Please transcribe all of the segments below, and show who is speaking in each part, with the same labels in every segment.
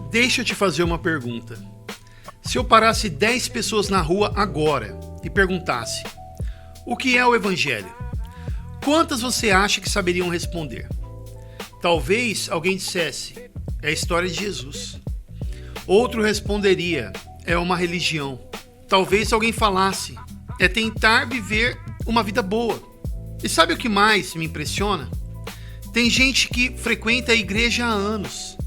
Speaker 1: Deixa eu te fazer uma pergunta. Se eu parasse 10 pessoas na rua agora e perguntasse: o que é o Evangelho? Quantas você acha que saberiam responder? Talvez alguém dissesse: é a história de Jesus. Outro responderia: é uma religião. Talvez alguém falasse: é tentar viver uma vida boa. E sabe o que mais me impressiona? Tem gente que frequenta a igreja há anos,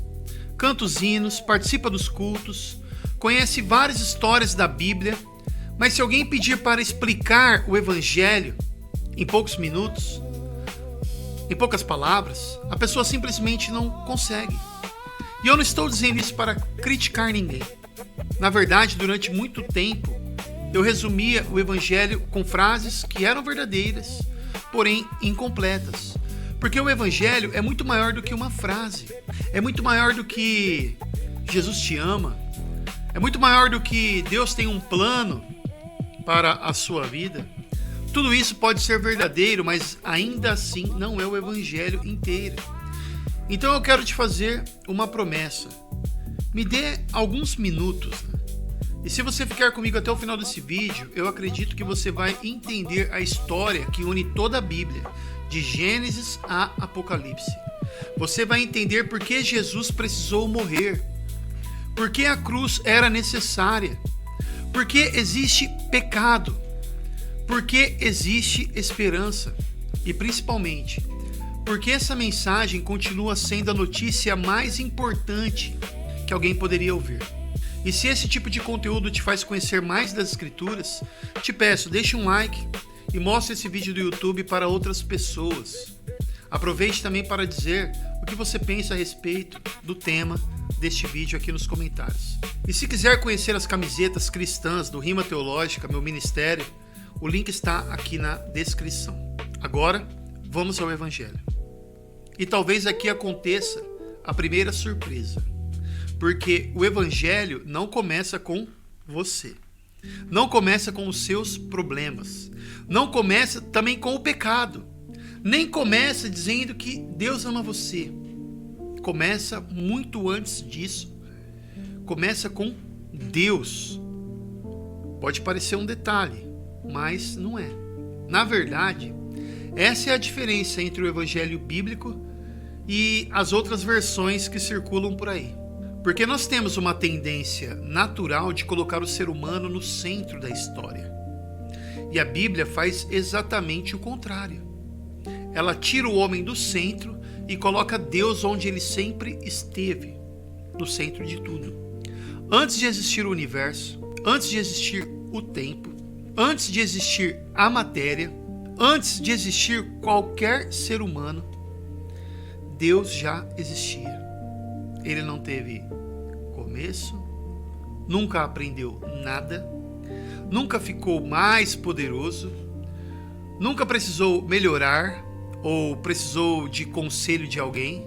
Speaker 1: canta os hinos, participa dos cultos, conhece várias histórias da Bíblia, mas se alguém pedir para explicar o Evangelho em poucos minutos, em poucas palavras, a pessoa simplesmente não consegue. E eu não estou dizendo isso para criticar ninguém. Na verdade, durante muito tempo, eu resumia o Evangelho com frases que eram verdadeiras, porém incompletas. Porque o Evangelho é muito maior do que uma frase. É muito maior do que Jesus te ama. É muito maior do que Deus tem um plano para a sua vida. Tudo isso pode ser verdadeiro, mas ainda assim não é o Evangelho inteiro. Então eu quero te fazer uma promessa. Me dê alguns minutos, E se você ficar comigo até o final desse vídeo, eu acredito que você vai entender a história que une toda a Bíblia, de Gênesis a Apocalipse. Você vai entender por que Jesus precisou morrer, por que a cruz era necessária, por que existe pecado, por que existe esperança e, principalmente, por que essa mensagem continua sendo a notícia mais importante que alguém poderia ouvir. E se esse tipo de conteúdo te faz conhecer mais das Escrituras, te peço, deixe um like e mostre esse vídeo do YouTube para outras pessoas. Aproveite também para dizer o que você pensa a respeito do tema deste vídeo aqui nos comentários. E se quiser conhecer as camisetas cristãs do Rima Teológica, meu ministério, o link está aqui na descrição. Agora, vamos ao Evangelho. E talvez aqui aconteça a primeira surpresa. Porque o Evangelho não começa com você. Não começa com os seus problemas. Não começa também com o pecado. Nem começa dizendo que Deus ama você. Começa muito antes disso. Começa com Deus. Pode parecer um detalhe, mas não é. Na verdade, essa é a diferença entre o Evangelho bíblico e as outras versões que circulam por aí. Porque nós temos uma tendência natural de colocar o ser humano no centro da história. E a Bíblia faz exatamente o contrário. Ela tira o homem do centro e coloca Deus onde ele sempre esteve, no centro de tudo. Antes de existir o universo, antes de existir o tempo, antes de existir a matéria, antes de existir qualquer ser humano, Deus já existia. Ele não teve começo, nunca aprendeu nada, nunca ficou mais poderoso, nunca precisou melhorar ou precisou de conselho de alguém.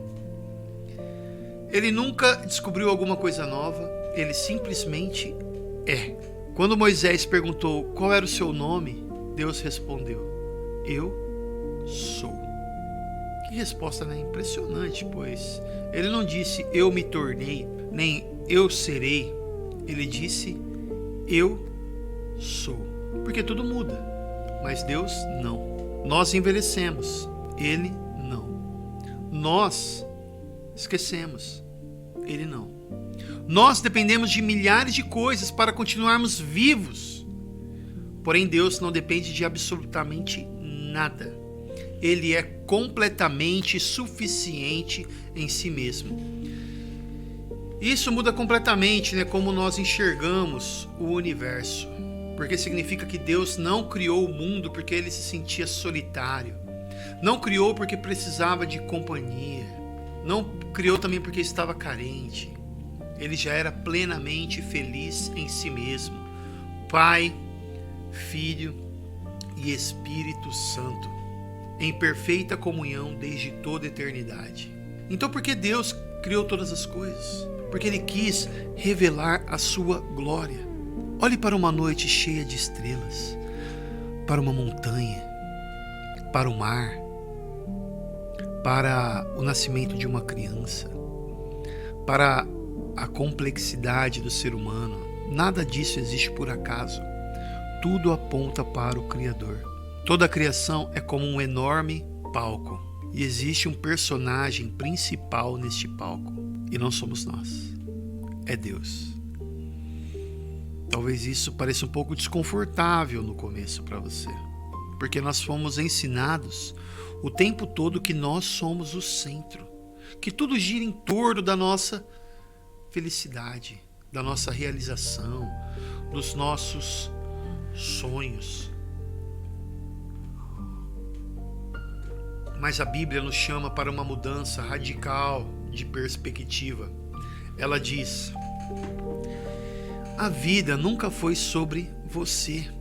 Speaker 1: Ele nunca descobriu alguma coisa nova, ele simplesmente é. Quando Moisés perguntou qual era o seu nome, Deus respondeu: eu sou. Que resposta, né? Impressionante, pois ele não disse eu me tornei, nem eu serei. Ele disse eu sou. Porque tudo muda, mas Deus não. Nós envelhecemos, Ele não. Nós esquecemos, Ele não. Nós dependemos de milhares de coisas para continuarmos vivos. Porém, Deus não depende de absolutamente nada. Ele é completamente suficiente em si mesmo. Isso muda completamente, como nós enxergamos o universo. Porque significa que Deus não criou o mundo porque ele se sentia solitário. Não criou porque precisava de companhia. Não criou também porque estava carente. Ele já era plenamente feliz em si mesmo. Pai, Filho e Espírito Santo, em perfeita comunhão desde toda a eternidade. Então por que Deus criou todas as coisas? Porque Ele quis revelar a sua glória. Olhe para uma noite cheia de estrelas, para uma montanha, para o mar, para o nascimento de uma criança, para a complexidade do ser humano, nada disso existe por acaso. Tudo aponta para o Criador. Toda a criação é como um enorme palco e existe um personagem principal neste palco e não somos nós, é Deus. Talvez isso pareça um pouco desconfortável no começo para você, porque nós fomos ensinados o tempo todo que nós somos o centro, que tudo gira em torno da nossa felicidade, da nossa realização, dos nossos sonhos. Mas a Bíblia nos chama para uma mudança radical de perspectiva. Ela diz: a vida nunca foi sobre você,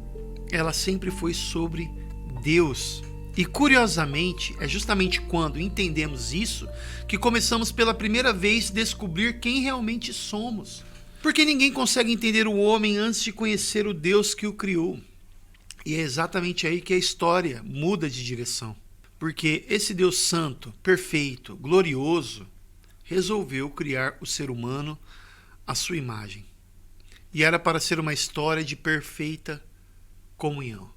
Speaker 1: ela sempre foi sobre Deus. E curiosamente, é justamente quando entendemos isso que começamos pela primeira vez a descobrir quem realmente somos. Porque ninguém consegue entender o homem antes de conhecer o Deus que o criou. E é exatamente aí que a história muda de direção. Porque esse Deus santo, perfeito, glorioso, resolveu criar o ser humano à sua imagem. E era para ser uma história de perfeita comunhão.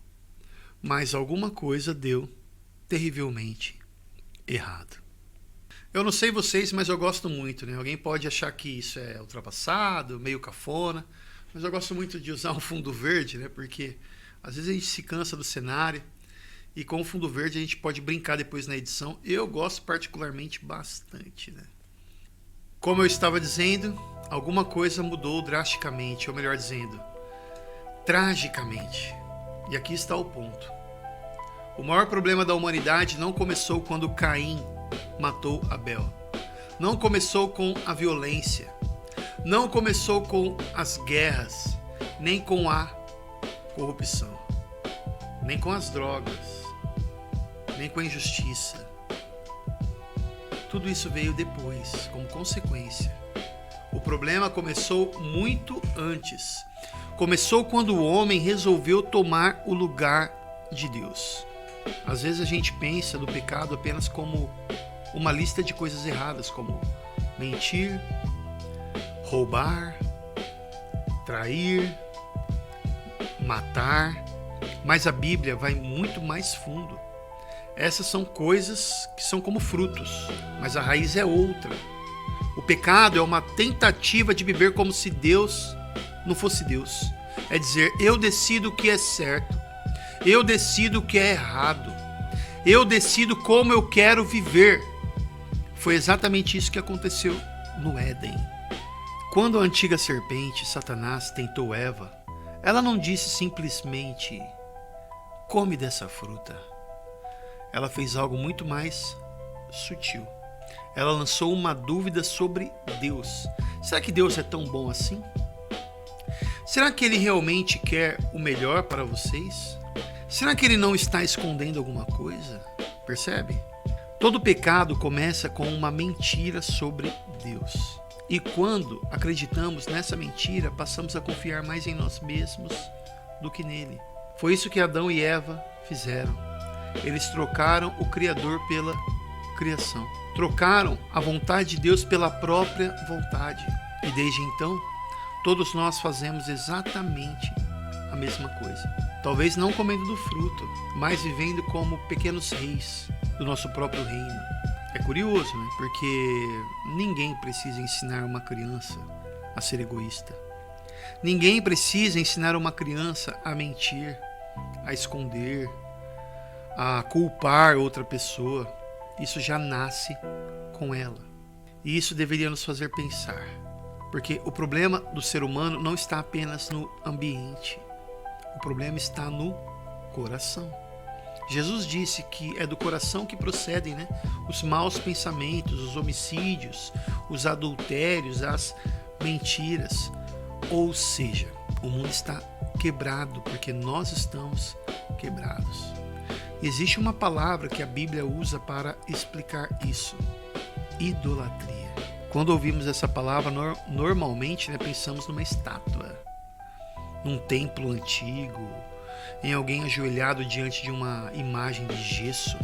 Speaker 1: Mas alguma coisa deu terrivelmente errado. Eu não sei vocês, mas eu gosto muito, né? Alguém pode achar que isso é ultrapassado, meio cafona, mas eu gosto muito de usar um fundo verde, né? Porque às vezes a gente se cansa do cenário e com o fundo verde a gente pode brincar depois na edição. Eu gosto particularmente bastante, né? Como eu estava dizendo, alguma coisa mudou drasticamente, ou melhor dizendo, tragicamente. E aqui está o ponto. O maior problema da humanidade não começou quando Caim matou Abel. Não começou com a violência. Não começou com as guerras, nem com a corrupção, nem com as drogas, nem com a injustiça. Tudo isso veio depois, como consequência. O problema começou muito antes. Começou quando o homem resolveu tomar o lugar de Deus. Às vezes a gente pensa do pecado apenas como uma lista de coisas erradas, como mentir, roubar, trair, matar. Mas a Bíblia vai muito mais fundo. Essas são coisas que são como frutos, mas a raiz é outra. O pecado é uma tentativa de viver como se Deus não fosse Deus. É dizer, eu decido o que é certo, eu decido o que é errado, eu decido como eu quero viver. Foi exatamente isso que aconteceu no Éden. Quando a antiga serpente, Satanás, tentou Eva, ela não disse simplesmente, come dessa fruta. Ela fez algo muito mais sutil. Ela lançou uma dúvida sobre Deus. Será que Deus é tão bom assim? Será que Ele realmente quer o melhor para vocês? Será que Ele não está escondendo alguma coisa? Percebe? Todo pecado começa com uma mentira sobre Deus. E quando acreditamos nessa mentira, passamos a confiar mais em nós mesmos do que nele. Foi isso que Adão e Eva fizeram. Eles trocaram o Criador pela criação. Trocaram a vontade de Deus pela própria vontade. E desde então, todos nós fazemos exatamente a mesma coisa. Talvez não comendo do fruto, mas vivendo como pequenos reis do nosso próprio reino. É curioso, né? Porque ninguém precisa ensinar uma criança a ser egoísta. Ninguém precisa ensinar uma criança a mentir, a esconder, a culpar outra pessoa. Isso já nasce com ela. E isso deveria nos fazer pensar. Porque o problema do ser humano não está apenas no ambiente. O problema está no coração. Jesus disse que é do coração que procedem, né, os maus pensamentos, os homicídios, os adultérios, as mentiras. Ou seja, o mundo está quebrado porque nós estamos quebrados. Existe uma palavra que a Bíblia usa para explicar isso: idolatria. Quando ouvimos essa palavra, normalmente, né, pensamos numa estátua, num templo antigo, em alguém ajoelhado diante de uma imagem de gesso.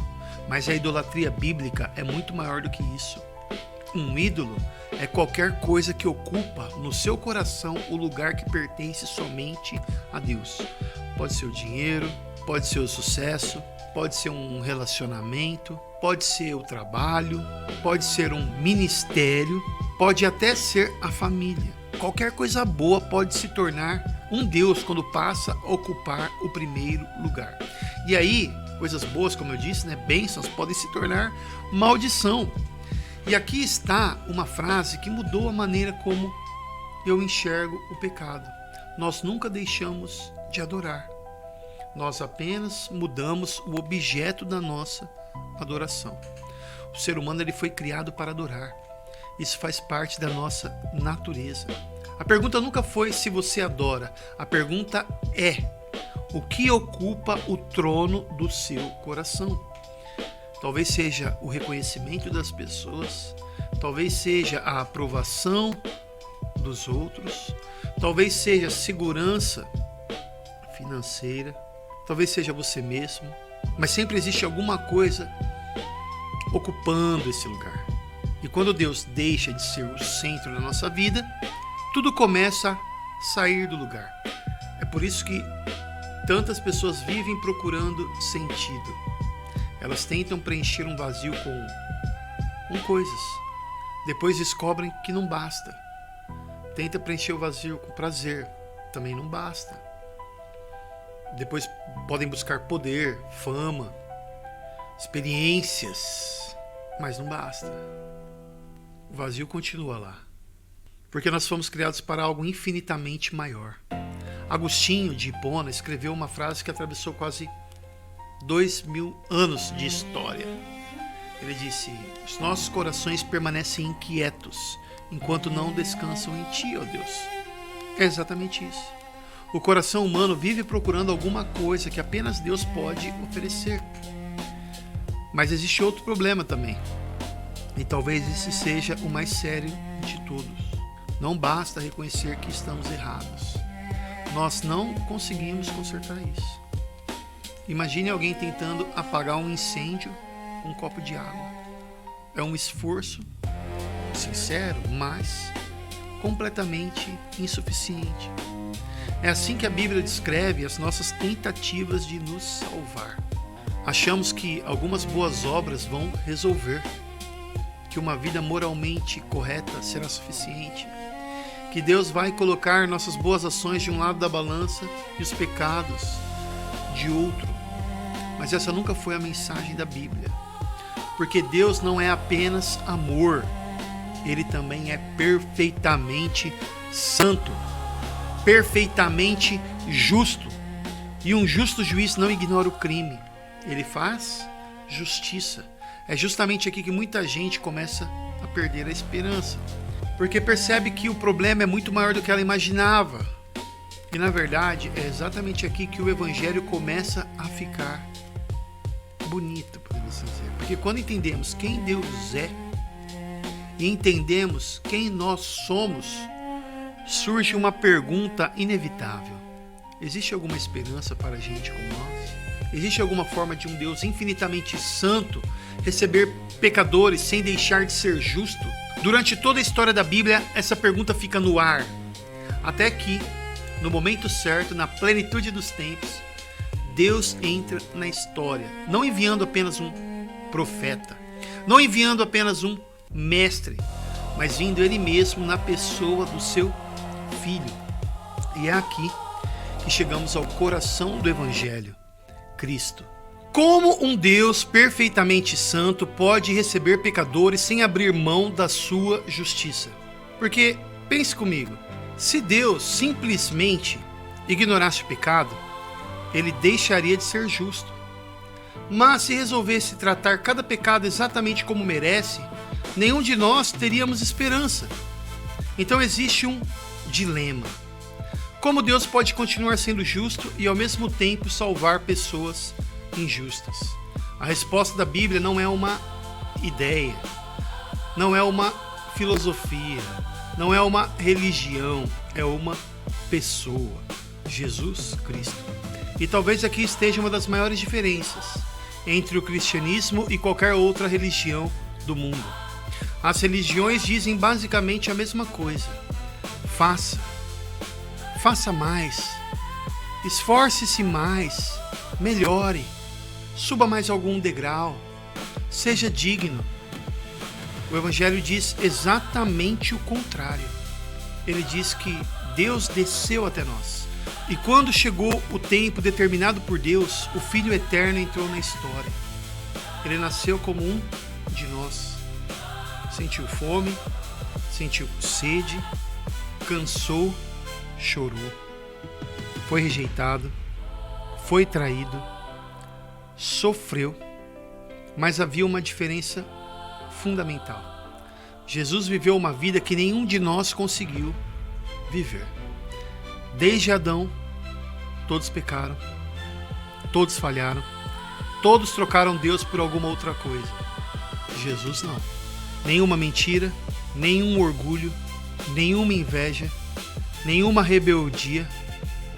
Speaker 1: Mas a idolatria bíblica é muito maior do que isso. Um ídolo é qualquer coisa que ocupa no seu coração o lugar que pertence somente a Deus. Pode ser o dinheiro, pode ser o sucesso, pode ser um relacionamento, pode ser o trabalho, pode ser um ministério, pode até ser a família. Qualquer coisa boa pode se tornar um Deus quando passa a ocupar o primeiro lugar. E aí, coisas boas, como eu disse, bênçãos, podem se tornar maldição. E aqui está uma frase que mudou a maneira como eu enxergo o pecado. Nós nunca deixamos de adorar. Nós apenas mudamos o objeto da nossa adoração. O ser humano ele foi criado para adorar. Isso faz parte da nossa natureza. A pergunta nunca foi se você adora. A pergunta é: o que ocupa o trono do seu coração? Talvez seja o reconhecimento das pessoas, talvez seja a aprovação dos outros, talvez seja a segurança financeira, talvez seja você mesmo, mas sempre existe alguma coisa ocupando esse lugar. E quando Deus deixa de ser o centro da nossa vida, tudo começa a sair do lugar. É por isso que tantas pessoas vivem procurando sentido. Elas tentam preencher um vazio com coisas. Depois descobrem que não basta. Tenta preencher o vazio com prazer. Também não basta. Depois podem buscar poder, fama, experiências. Mas não basta. O vazio continua lá. Porque nós fomos criados para algo infinitamente maior. Agostinho de Hipona escreveu uma frase que atravessou quase 2000 anos de história. Ele disse: os nossos corações permanecem inquietos enquanto não descansam em ti, ó Deus. É exatamente isso. O coração humano vive procurando alguma coisa que apenas Deus pode oferecer. Mas existe outro problema também. E talvez esse seja o mais sério de todos. Não basta reconhecer que estamos errados. Nós não conseguimos consertar isso. Imagine alguém tentando apagar um incêndio com um copo de água. É um esforço sincero, mas completamente insuficiente. É assim que a Bíblia descreve as nossas tentativas de nos salvar. Achamos que algumas boas obras vão resolver, que uma vida moralmente correta será suficiente, que Deus vai colocar nossas boas ações de um lado da balança e os pecados de outro. Mas essa nunca foi a mensagem da Bíblia. Porque Deus não é apenas amor, Ele também é perfeitamente santo, perfeitamente justo. E um justo juiz não ignora o crime, ele faz justiça. É justamente aqui que muita gente começa a perder a esperança, porque percebe que o problema é muito maior do que ela imaginava. E na verdade é exatamente aqui que o Evangelho começa a ficar bonito, podemos dizer. Porque quando entendemos quem Deus é e entendemos quem nós somos, surge uma pergunta inevitável: existe alguma esperança para gente como nós? Existe alguma forma de um Deus infinitamente santo receber pecadores sem deixar de ser justo? Durante toda a história da Bíblia, essa pergunta fica no ar, até que, no momento certo, na plenitude dos tempos, Deus entra na história, não enviando apenas um profeta, não enviando apenas um mestre, mas vindo Ele mesmo na pessoa do seu Filho. E é aqui que chegamos ao coração do Evangelho: Cristo. Como um Deus perfeitamente santo pode receber pecadores sem abrir mão da sua justiça? Porque, pense comigo, se Deus simplesmente ignorasse o pecado, Ele deixaria de ser justo. Mas se resolvesse tratar cada pecado exatamente como merece, nenhum de nós teríamos esperança. Então existe um dilema. Como Deus pode continuar sendo justo e ao mesmo tempo salvar pessoas injustas? A resposta da Bíblia não é uma ideia, não é uma filosofia, não é uma religião, é uma pessoa: Jesus Cristo. E talvez aqui esteja uma das maiores diferenças entre o cristianismo e qualquer outra religião do mundo. As religiões dizem basicamente a mesma coisa. Faça mais, esforce-se mais, melhore, suba mais algum degrau, seja digno. O Evangelho diz exatamente o contrário. Ele diz que Deus desceu até nós. E quando chegou o tempo determinado por Deus, o Filho Eterno entrou na história. Ele nasceu como um de nós. Sentiu fome, sentiu sede, cansou, chorou. Foi rejeitado, foi traído, sofreu, mas havia uma diferença fundamental. Jesus viveu uma vida que nenhum de nós conseguiu viver. Desde Adão, todos pecaram, todos falharam, todos trocaram Deus por alguma outra coisa. Jesus não. Nenhuma mentira, nenhum orgulho, nenhuma inveja, nenhuma rebeldia,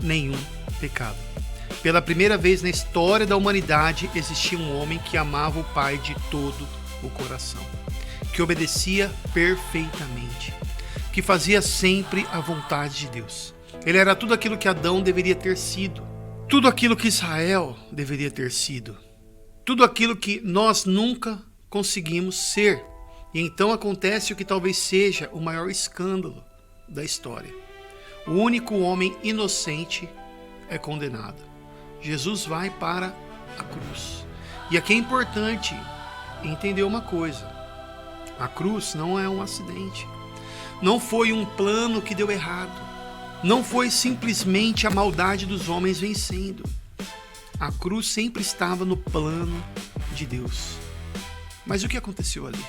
Speaker 1: nenhum pecado. Pela primeira vez na história da humanidade existia um homem que amava o Pai de todo o coração, que obedecia perfeitamente, que fazia sempre a vontade de Deus. Ele era tudo aquilo que Adão deveria ter sido, tudo aquilo que Israel deveria ter sido, tudo aquilo que nós nunca conseguimos ser. E então acontece o que talvez seja o maior escândalo da história. O único homem inocente é condenado. Jesus vai para a cruz. E aqui é importante entender uma coisa. A cruz não é um acidente. Não foi um plano que deu errado. Não foi simplesmente a maldade dos homens vencendo. A cruz sempre estava no plano de Deus. Mas o que aconteceu ali?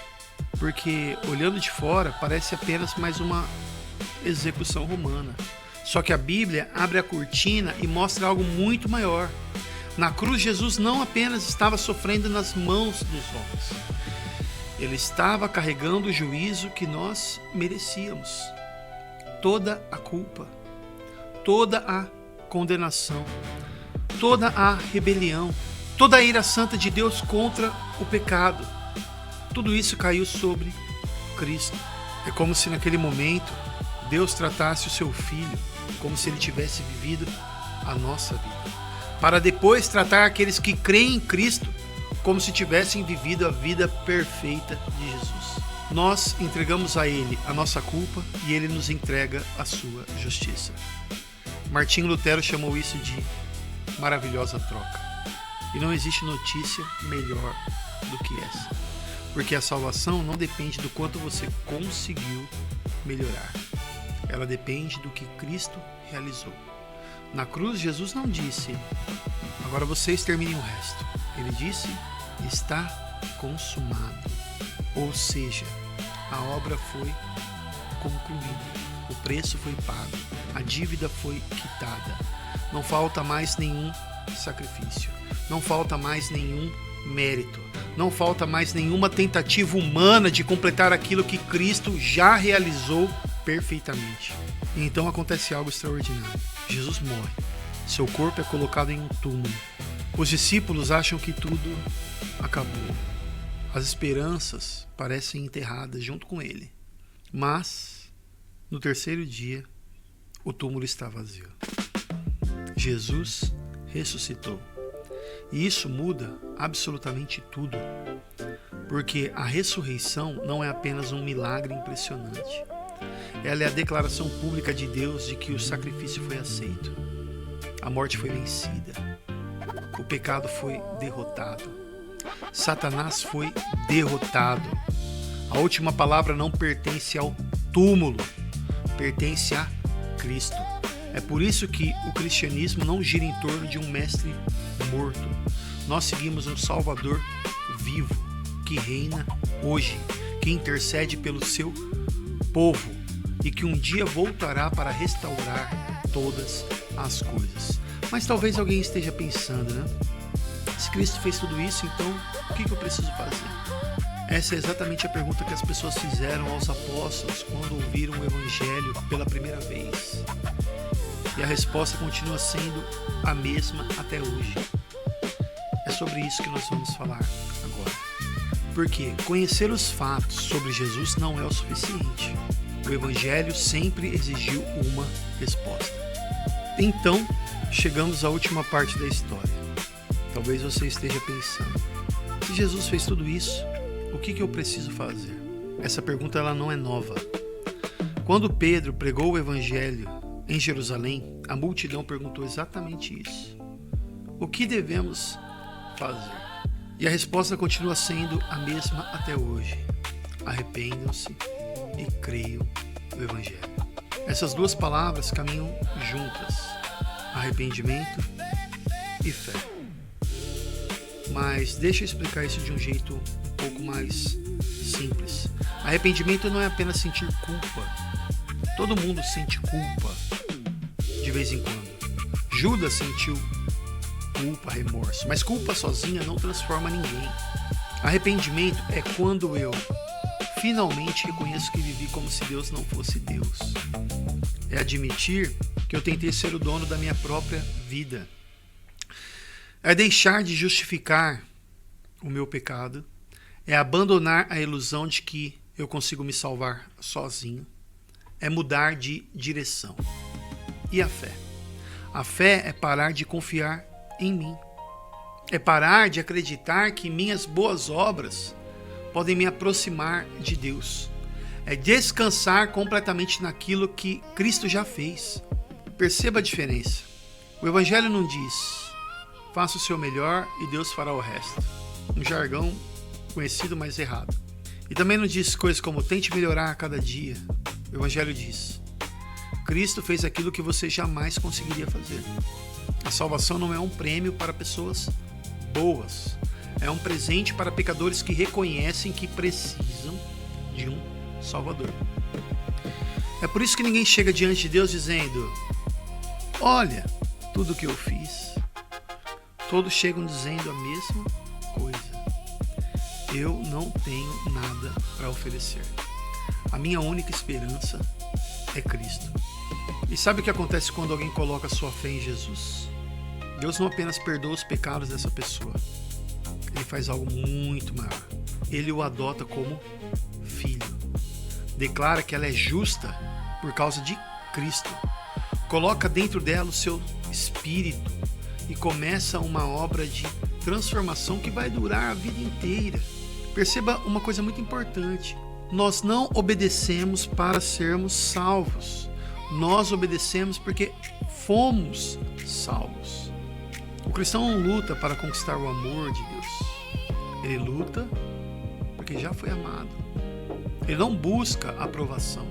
Speaker 1: Porque, olhando de fora, parece apenas mais uma execução romana. Só que a Bíblia abre a cortina e mostra algo muito maior. Na cruz, Jesus não apenas estava sofrendo nas mãos dos homens. Ele estava carregando o juízo que nós merecíamos. Toda a culpa, toda a condenação, toda a rebelião, toda a ira santa de Deus contra o pecado. Tudo isso caiu sobre Cristo. É como se naquele momento Deus tratasse o seu Filho como se ele tivesse vivido a nossa vida, para depois tratar aqueles que creem em Cristo como se tivessem vivido a vida perfeita de Jesus. Nós entregamos a Ele a nossa culpa e Ele nos entrega a sua justiça. Martinho Lutero chamou isso de maravilhosa troca. E não existe notícia melhor do que essa. Porque a salvação não depende do quanto você conseguiu melhorar. Ela depende do que Cristo realizou. Na cruz, Jesus não disse: agora vocês terminem o resto. Ele disse: está consumado. Ou seja, a obra foi concluída. O preço foi pago. A dívida foi quitada. Não falta mais nenhum sacrifício. Não falta mais nenhum mérito. Não falta mais nenhuma tentativa humana de completar aquilo que Cristo já realizou perfeitamente. E então acontece algo extraordinário. Jesus morre. Seu corpo é colocado em um túmulo. Os discípulos acham que tudo acabou. As esperanças parecem enterradas junto com ele. Mas, no terceiro dia, o túmulo está vazio. Jesus ressuscitou. E isso muda absolutamente tudo. Porque a ressurreição não é apenas um milagre impressionante. Ela é a declaração pública de Deus de que o sacrifício foi aceito. A morte foi vencida. O pecado foi derrotado. Satanás foi derrotado. A última palavra não pertence ao túmulo, pertence a Cristo. É por isso que o cristianismo não gira em torno de um mestre morto. Nós seguimos um Salvador vivo, que reina hoje, que intercede pelo seu povo e que um dia voltará para restaurar todas as coisas. Mas talvez alguém esteja pensando, né? Se Cristo fez tudo isso, então o que eu preciso fazer? Essa é exatamente a pergunta que as pessoas fizeram aos apóstolos quando ouviram o Evangelho pela primeira vez. E a resposta continua sendo a mesma até hoje. É sobre isso que nós vamos falar agora. Porque conhecer os fatos sobre Jesus não é o suficiente. O Evangelho sempre exigiu uma resposta. Então, chegamos à última parte da história. Talvez você esteja pensando: se Jesus fez tudo isso, o que eu preciso fazer? Essa pergunta ela não é nova. Quando Pedro pregou o Evangelho em Jerusalém, a multidão perguntou exatamente isso: o que devemos fazer? E a resposta continua sendo a mesma até hoje: arrependam-se e creiam no Evangelho. Essas duas palavras caminham juntas: arrependimento e fé. Mas deixa eu explicar isso de um jeito um pouco mais simples. Arrependimento não é apenas sentir culpa. Todo mundo sente culpa de vez em quando. Judas sentiu culpa, remorso, mas culpa sozinha não transforma ninguém. Arrependimento é quando eu finalmente reconheço que vivi como se Deus não fosse Deus. É admitir que eu tentei ser o dono da minha própria vida. É deixar de justificar o meu pecado. É abandonar a ilusão de que eu consigo me salvar sozinho. É mudar de direção. E a fé? A fé é parar de confiar em mim. É parar de acreditar que minhas boas obras podem me aproximar de Deus. É descansar completamente naquilo que Cristo já fez. Perceba a diferença. O Evangelho não diz: faça o seu melhor e Deus fará o resto. Um jargão conhecido, mas errado. E também não diz coisas como: tente melhorar a cada dia. O Evangelho diz: Cristo fez aquilo que você jamais conseguiria fazer. A salvação não é um prêmio para pessoas boas. É um presente para pecadores que reconhecem que precisam de um Salvador. É por isso que ninguém chega diante de Deus dizendo: olha tudo que eu fiz. Todos chegam dizendo a mesma coisa: eu não tenho nada para oferecer. A minha única esperança é Cristo. E sabe o que acontece quando alguém coloca sua fé em Jesus? Deus não apenas perdoa os pecados dessa pessoa, Ele faz algo muito maior. Ele o adota como filho. Declara que ela é justa por causa de Cristo. Coloca dentro dela o seu espírito e começa uma obra de transformação que vai durar a vida inteira. Perceba uma coisa muito importante: nós não obedecemos para sermos salvos. Nós obedecemos porque fomos salvos. O cristão não luta para conquistar o amor de Deus. Ele luta porque já foi amado. Ele não busca aprovação.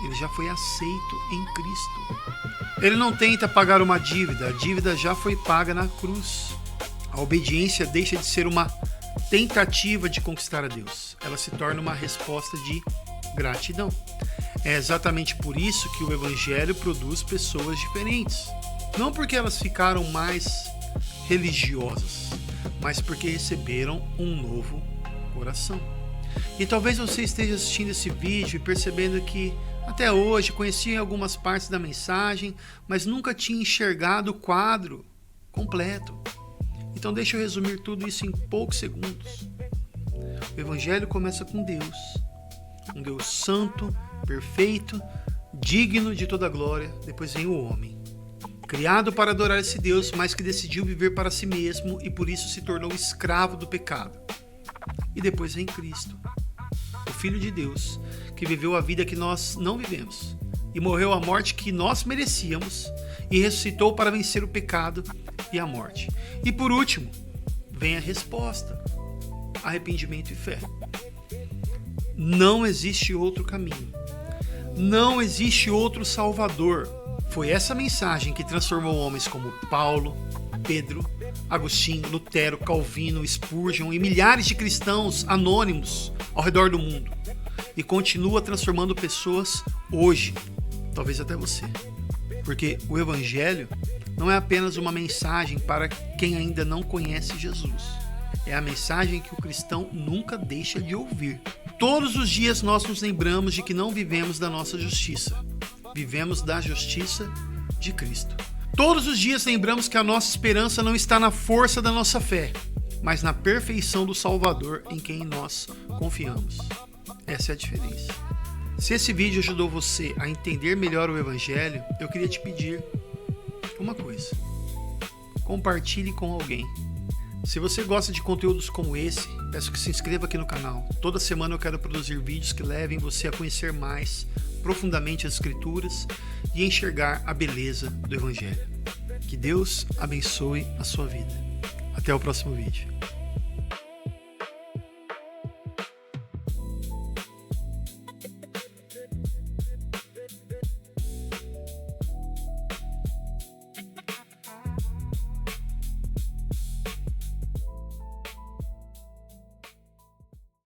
Speaker 1: Ele já foi aceito em Cristo. Ele não tenta pagar uma dívida. A dívida já foi paga na cruz. A obediência deixa de ser uma tentativa de conquistar a Deus. Ela se torna uma resposta de gratidão. É exatamente por isso que o Evangelho produz pessoas diferentes. Não porque elas ficaram mais religiosas, mas porque receberam um novo coração. E talvez você esteja assistindo esse vídeo e percebendo que até hoje conhecia algumas partes da mensagem, mas nunca tinha enxergado o quadro completo. Então deixa eu resumir tudo isso em poucos segundos. O Evangelho começa com Deus, um Deus santo, perfeito, digno de toda glória. Depois vem o homem, criado para adorar esse Deus, mas que decidiu viver para si mesmo e por isso se tornou escravo do pecado. E depois vem Cristo, o Filho de Deus, que viveu a vida que nós não vivemos e morreu a morte que nós merecíamos e ressuscitou para vencer o pecado e a morte. E por último, vem a resposta: arrependimento e fé. Não existe outro caminho. Não existe outro Salvador. Foi essa mensagem que transformou homens como Paulo, Pedro, Agostinho, Lutero, Calvino, Spurgeon e milhares de cristãos anônimos ao redor do mundo. E continua transformando pessoas hoje, talvez até você. Porque o Evangelho não é apenas uma mensagem para quem ainda não conhece Jesus. É a mensagem que o cristão nunca deixa de ouvir. Todos os dias nós nos lembramos de que não vivemos da nossa justiça. Vivemos da justiça de Cristo. Todos os dias lembramos que a nossa esperança não está na força da nossa fé, mas na perfeição do Salvador em quem nós confiamos. Essa é a diferença. Se esse vídeo ajudou você a entender melhor o Evangelho, eu queria te pedir uma coisa. Compartilhe com alguém. Se você gosta de conteúdos como esse, peço que se inscreva aqui no canal. Toda semana eu quero produzir vídeos que levem você a conhecer mais profundamente as Escrituras e enxergar a beleza do Evangelho. Que Deus abençoe a sua vida. Até o próximo vídeo.